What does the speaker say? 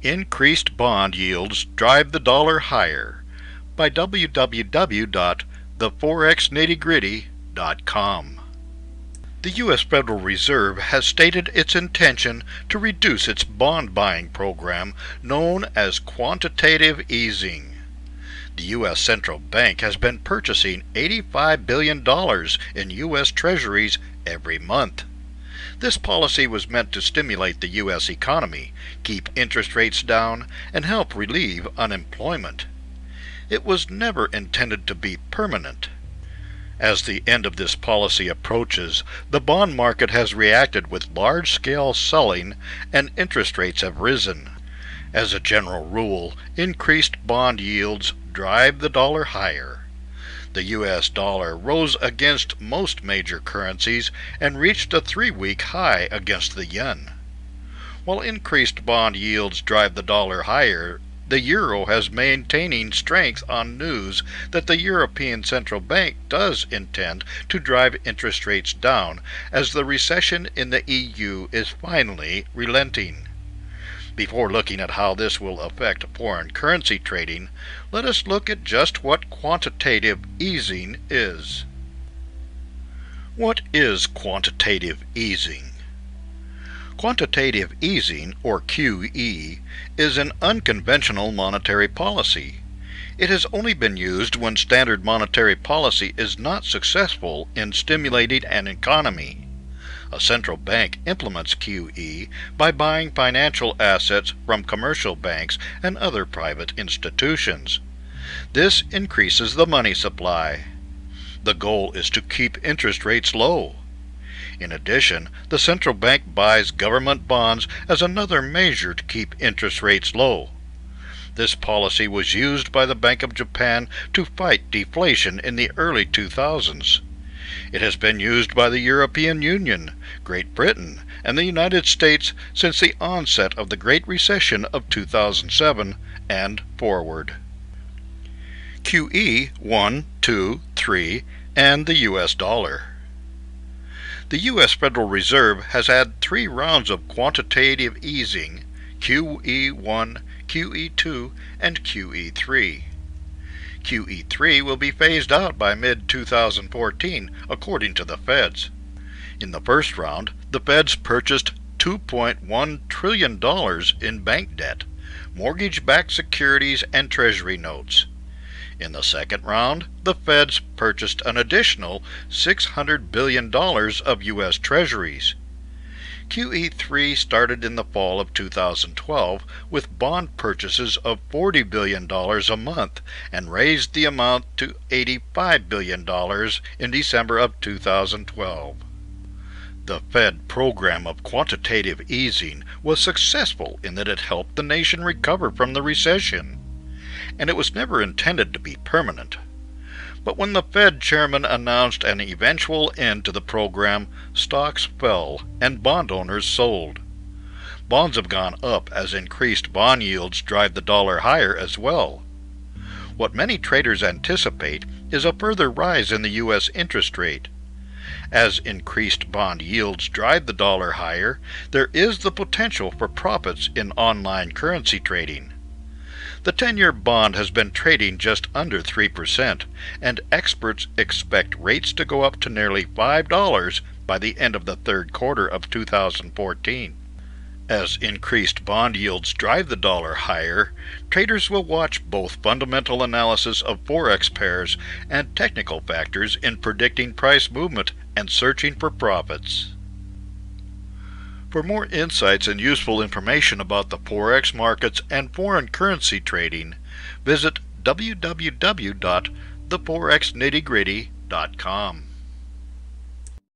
Increased bond yields drive the dollar higher by www.theforexnittygritty.com. The U.S. Federal Reserve has stated its intention to reduce its bond buying program known as quantitative easing. The U.S. Central Bank has been purchasing $85 billion in U.S. treasuries every month. This policy was meant to stimulate the U.S. economy, keep interest rates down, and help relieve unemployment. It was never intended to be permanent. As the end of this policy approaches, the bond market has reacted with large-scale selling and interest rates have risen. As a general rule, increased bond yields drive the dollar higher. The U.S. dollar rose against most major currencies and reached a 3-week high against the yen. While increased bond yields drive the dollar higher, the euro has maintaining strength on news that the European Central Bank does intend to drive interest rates down as the recession in the EU is finally relenting. Before looking at how this will affect foreign currency trading, let us look at just what quantitative easing is. What is quantitative easing? Quantitative easing, or QE, is an unconventional monetary policy. It has only been used when standard monetary policy is not successful in stimulating an economy. A central bank implements QE by buying financial assets from commercial banks and other private institutions. This increases the money supply. The goal is to keep interest rates low. In addition, the central bank buys government bonds as another measure to keep interest rates low. This policy was used by the Bank of Japan to fight deflation in the early 2000s. It has been used by the European Union, Great Britain, and the United States since the onset of the Great Recession of 2007 and forward. QE 1, 2, 3, and the U.S. dollar. The U.S. Federal Reserve has had 3 rounds of quantitative easing, QE1, QE2, and QE3. QE3 will be phased out by mid-2014, according to the Feds. In the first round, the Feds purchased $2.1 trillion in bank debt, mortgage-backed securities, and Treasury notes. In the second round, the Feds purchased an additional $600 billion of U.S. Treasuries. QE3 started in the fall of 2012 with bond purchases of $40 billion a month and raised the amount to $85 billion in December of 2012. The Fed program of quantitative easing was successful in that it helped the nation recover from the recession, and it was never intended to be permanent. But when the Fed chairman announced an eventual end to the program, stocks fell and bond owners sold. Bonds have gone up as increased bond yields drive the dollar higher as well. What many traders anticipate is a further rise in the U.S. interest rate. As increased bond yields drive the dollar higher, there is the potential for profits in online currency trading. The 10-year bond has been trading just under 3%, and experts expect rates to go up to nearly $5 by the end of the third quarter of 2014. As increased bond yields drive the dollar higher, traders will watch both fundamental analysis of forex pairs and technical factors in predicting price movement and searching for profits. For more insights and useful information about the forex markets and foreign currency trading, visit www.theforexnittygritty.com.